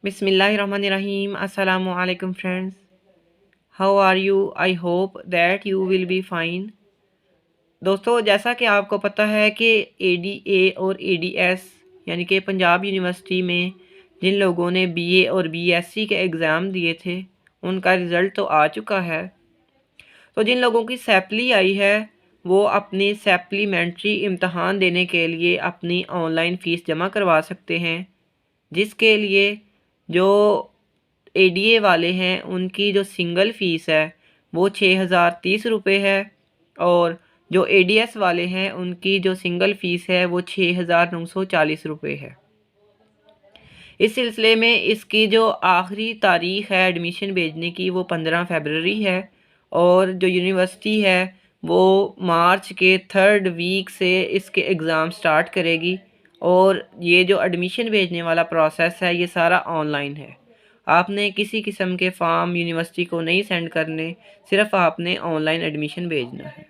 Bismillahirrahmanirrahim. Assalamu alaikum friends. How are you? I hope that you will be fine. دوستو جیسا کہ آپ کو پتہ ہے کہ اے ڈی اے اور اے ڈی ایس یعنی کہ پنجاب یونیورسٹی میں جن لوگوں نے بی اے اور بی ایس سی کے ایگزام دیے تھے ان کا رزلٹ تو آ چکا ہے. تو جن لوگوں کی سیپلی آئی ہے وہ اپنی سیپلیمنٹری امتحان دینے کے لیے اپنی آن لائن فیس جمع کروا سکتے ہیں، جس کے لیے جو اے ڈی اے والے ہیں ان کی جو سنگل فیس ہے وہ 6030 روپے ہے، اور جو اے ڈی ایس والے ہیں ان کی جو سنگل فیس ہے وہ 6940 روپے ہے. اس سلسلے میں اس کی جو آخری تاریخ ہے ایڈمیشن بھیجنے کی وہ 15 فیبرری ہے، اور جو یونیورسٹی ہے وہ مارچ کے 3rd ویک سے اس کے ایگزام سٹارٹ کرے گی، اور یہ جو ایڈمیشن بھیجنے والا پروسیس ہے یہ سارا آن لائن ہے. آپ نے کسی قسم کے فارم یونیورسٹی کو نہیں سینڈ کرنے، صرف آپ نے آن لائن ایڈمیشن بھیجنا ہے.